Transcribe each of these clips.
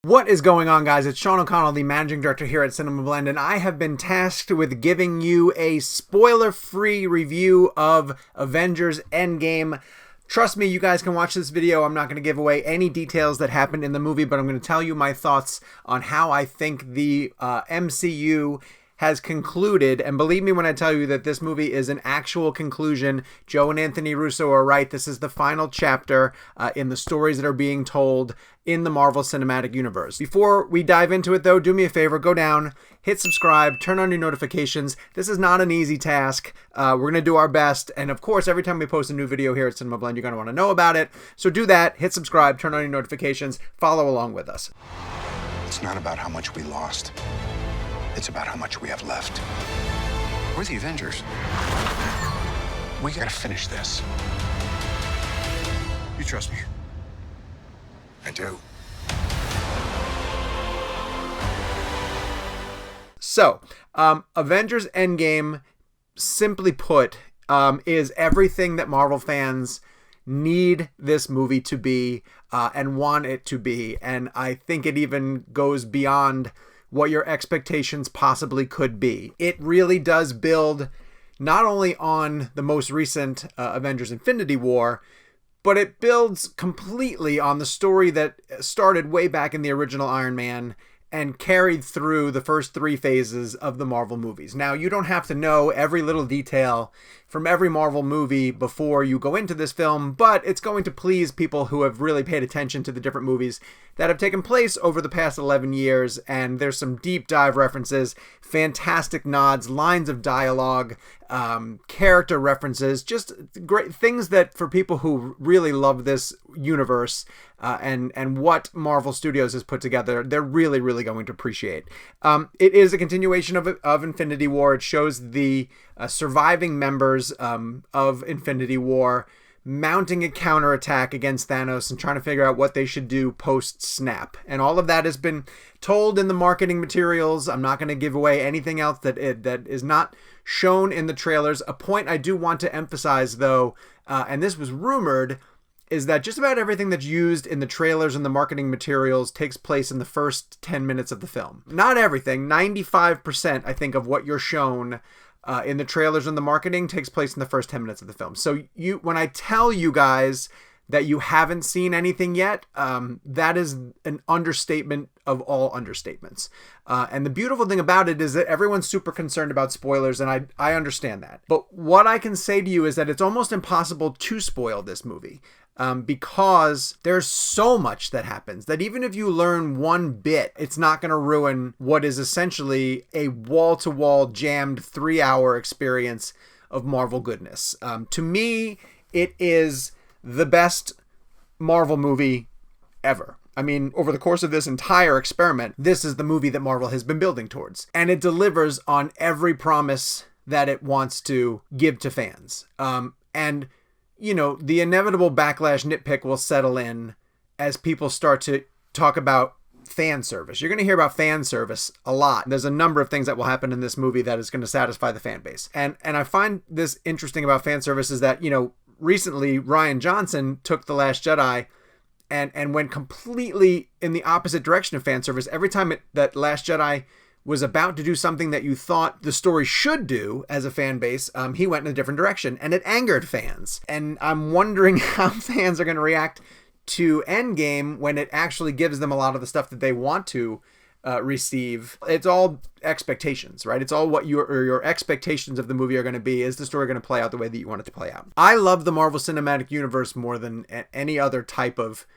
What is going on, guys? It's Sean O'Connell, the Managing Director here at CinemaBlend, and I have been tasked with giving you a spoiler-free review of Avengers Endgame. Trust me, you guys can watch this video. I'm not going to give away any details that happened in the movie, but I'm going to tell you my thoughts on how I think the MCU has concluded. And believe me when I tell you that this movie is an actual conclusion. Joe and Anthony Russo are right. This is the final chapter in the stories that are being told in the Marvel Cinematic Universe. Before we dive into it, though, do me a favor, go down, hit subscribe, turn on your notifications. This is not an easy task. We're going to do our best. And of course, every time we post a new video here at CinemaBlend, you're going to want to know about it. So do that, hit subscribe, turn on your notifications, follow along with us. It's not about how much we lost. It's about how much we have left. We're the Avengers. We gotta finish this. You trust me? I do. So, Avengers Endgame, simply put, is everything that Marvel fans need this movie to be and want it to be. And I think it even goes beyond what your expectations possibly could be. It really does build not only on the most recent Avengers Infinity War, but it builds completely on the story that started way back in the original Iron Man and carried through the first three phases of the Marvel movies. Now, you don't have to know every little detail from every Marvel movie before you go into this film, but it's going to please people who have really paid attention to the different movies that have taken place over the past 11 years, and there's some deep dive references, fantastic nods, lines of dialogue, character references, just great things that for people who really love this universe and what Marvel Studios has put together, they're really, really going to appreciate. It is a continuation of Infinity War. It shows the surviving members of Infinity War mounting a counterattack against Thanos and trying to figure out what they should do post-snap. And all of that has been told in the marketing materials. I'm not going to give away anything else that is not shown in the trailers. A point I do want to emphasize, though, and this was rumored, is that just about everything that's used in the trailers and the marketing materials takes place in the first 10 minutes of the film. Not everything. 95%, I think, of what you're shown in the trailers and the marketing takes place in the first 10 minutes of the film. So when I tell you guys that you haven't seen anything yet, that is an understatement of all understatements. And the beautiful thing about it is that everyone's super concerned about spoilers, and I understand that. But what I can say to you is that it's almost impossible to spoil this movie. Because there's so much that happens that even if you learn one bit, it's not going to ruin what is essentially a wall-to-wall jammed 3-hour experience of Marvel goodness. To me, it is the best Marvel movie ever. I mean, over the course of this entire experiment, this is the movie that Marvel has been building towards. And it delivers on every promise that it wants to give to fans. And you know, the inevitable backlash nitpick will settle in as people start to talk about fan service. You're going to hear about fan service a lot. There's a number of things that will happen in this movie that is going to satisfy the fan base. And I find this interesting about fan service is that, you know, recently Rian Johnson took The Last Jedi and went completely in the opposite direction of fan service. Every time that Last Jedi was about to do something that you thought the story should do as a fan base, he went in a different direction, and it angered fans. And I'm wondering how fans are going to react to Endgame when it actually gives them a lot of the stuff that they want to receive. It's all expectations, right? It's all what your expectations of the movie are going to be. Is the story going to play out the way that you want it to play out? I love the Marvel Cinematic Universe more than any other type of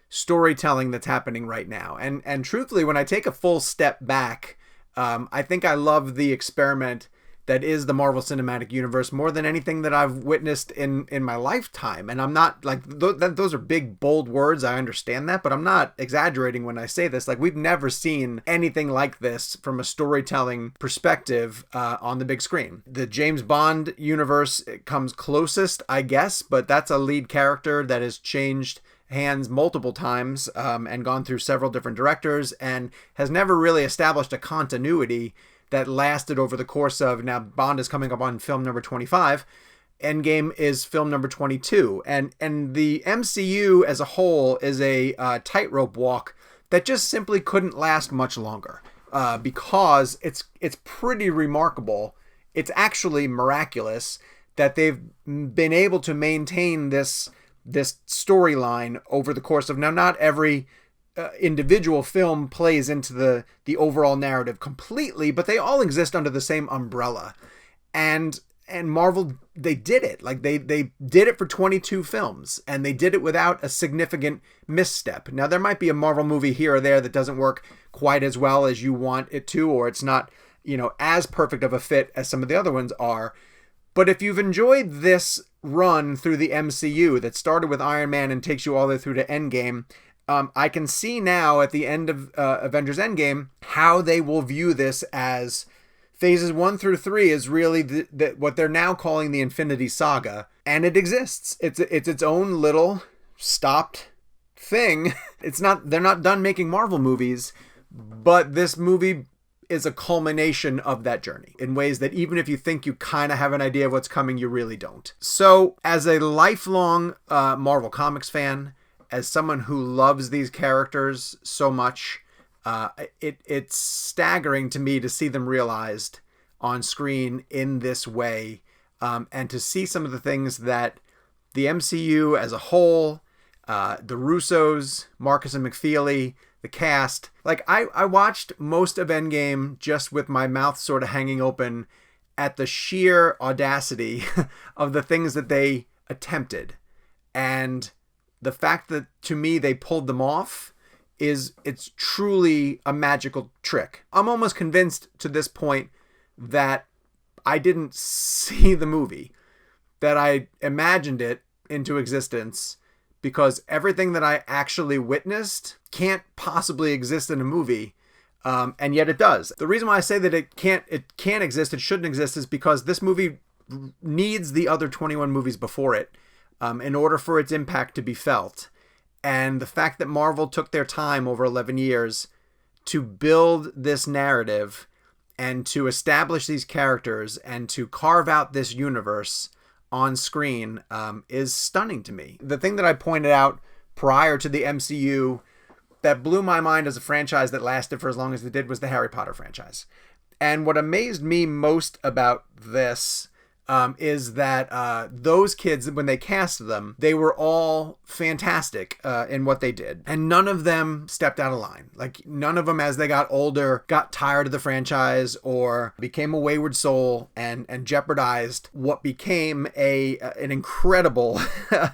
storytelling that's happening right now. And truthfully, when I take a full step back, I think I love the experiment that is the Marvel Cinematic Universe more than anything that I've witnessed in my lifetime. And I'm not like, those are big, bold words. I understand that, but I'm not exaggerating when I say this. Like, we've never seen anything like this from a storytelling perspective on the big screen. The James Bond universe comes closest, I guess, but that's a lead character that has changed hands multiple times and gone through several different directors and has never really established a continuity that lasted over the course of, now Bond is coming up on film number 25, Endgame is film number 22, and the MCU as a whole is a tightrope walk that just simply couldn't last much longer, because it's pretty remarkable. It's actually miraculous that they've been able to maintain this storyline over the course of, now not every individual film plays into the overall narrative completely, but they all exist under the same umbrella. And Marvel, they did it. Like they did it for 22 films, and they did it without a significant misstep. Now there might be a Marvel movie here or there that doesn't work quite as well as you want it to, or it's not, as perfect of a fit as some of the other ones are. But if you've enjoyed this run through the MCU that started with Iron Man and takes you all the way through to Endgame, I can see now at the end of Avengers Endgame how they will view this as phases 1 through 3 is really what they're now calling the Infinity Saga, and it exists. It's its own little stopped thing. They're not done making Marvel movies, but this movie is a culmination of that journey in ways that even if you think you kind of have an idea of what's coming, you really don't. So as a lifelong Marvel Comics fan, as someone who loves these characters so much, it's staggering to me to see them realized on screen in this way, and to see some of the things that the MCU as a whole, the Russos, Marcus and McFeely, the cast, like I watched most of Endgame just with my mouth sort of hanging open at the sheer audacity of the things that they attempted, and the fact that to me they pulled them off it's truly a magical trick. I'm almost convinced to this point that I didn't see the movie, that I imagined it into existence, because everything that I actually witnessed can't possibly exist in a movie, and yet it does. The reason why I say that it can't exist, it shouldn't exist, is because this movie needs the other 21 movies before it in order for its impact to be felt. And the fact that Marvel took their time over 11 years to build this narrative and to establish these characters and to carve out this universe on screen is stunning to me. The thing that I pointed out prior to the MCU that blew my mind as a franchise that lasted for as long as it did was the Harry Potter franchise. And what amazed me most about this is that those kids, when they cast them, they were all fantastic in what they did. And none of them stepped out of line. Like, none of them, as they got older, got tired of the franchise or became a wayward soul and jeopardized what became an incredible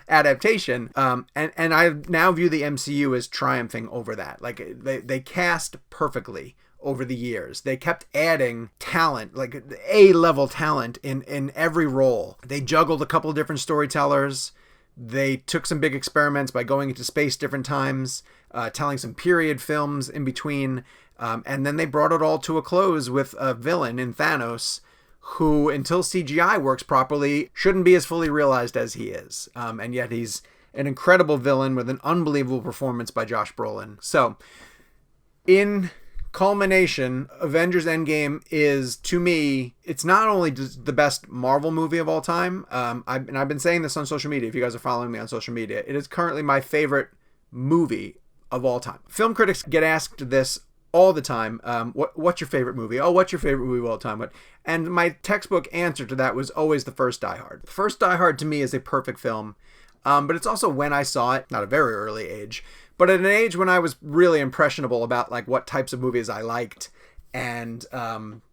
adaptation. And I now view the MCU as triumphing over that. Like, they cast perfectly over the years. They kept adding talent, like A-level talent in every role. They juggled a couple of different storytellers. They took some big experiments by going into space different times, telling some period films in between. And then they brought it all to a close with a villain in Thanos who, until CGI works properly, shouldn't be as fully realized as he is. And yet he's an incredible villain with an unbelievable performance by Josh Brolin. So, in culmination, Avengers Endgame is, to me, it's not only the best Marvel movie of all time. I've been saying this on social media. If you guys are following me on social media, it is currently my favorite movie of all time. Film critics get asked this all the time. What's your favorite movie? Oh, what's your favorite movie of all time? And my textbook answer to that was always the first Die Hard. The first Die Hard to me is a perfect film, but it's also when I saw it, not a very early age, but at an age when I was really impressionable about like what types of movies I liked. And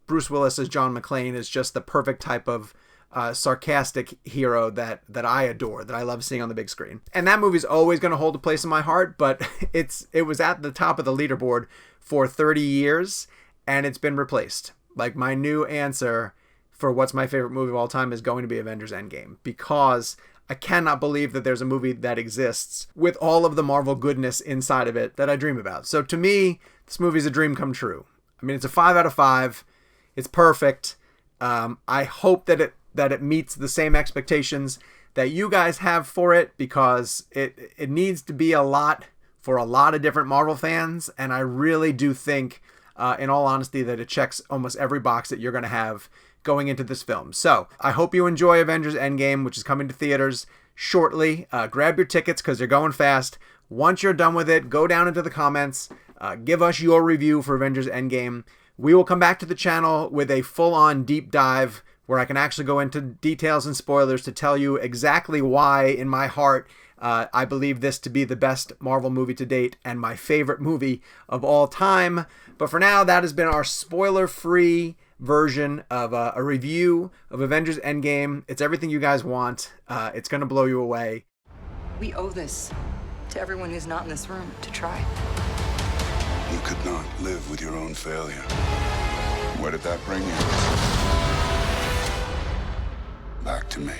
Bruce Willis as John McClane is just the perfect type of sarcastic hero that I adore, that I love seeing on the big screen. And that movie's always going to hold a place in my heart, but it was at the top of the leaderboard for 30 years, and it's been replaced. Like, my new answer for what's my favorite movie of all time is going to be Avengers Endgame, because I cannot believe that there's a movie that exists with all of the Marvel goodness inside of it that I dream about. So to me, this movie's a dream come true. I mean, it's a 5 out of 5. It's perfect. I hope that it meets the same expectations that you guys have for it, because it needs to be a lot for a lot of different Marvel fans. And I really do think, in all honesty, that it checks almost every box that you're going to have going into this film. So I hope you enjoy Avengers Endgame, which is coming to theaters shortly. Grab your tickets because they're going fast. Once you're done with it, go down into the comments. Give us your review for Avengers Endgame. We will come back to the channel with a full-on deep dive where I can actually go into details and spoilers to tell you exactly why, in my heart, I believe this to be the best Marvel movie to date and my favorite movie of all time. But for now, that has been our spoiler-free version of a review of Avengers Endgame. It's everything you guys want. It's going to blow you away. We owe this to everyone who's not in this room to try. You could not live with your own failure. Where did that bring you? Back to me.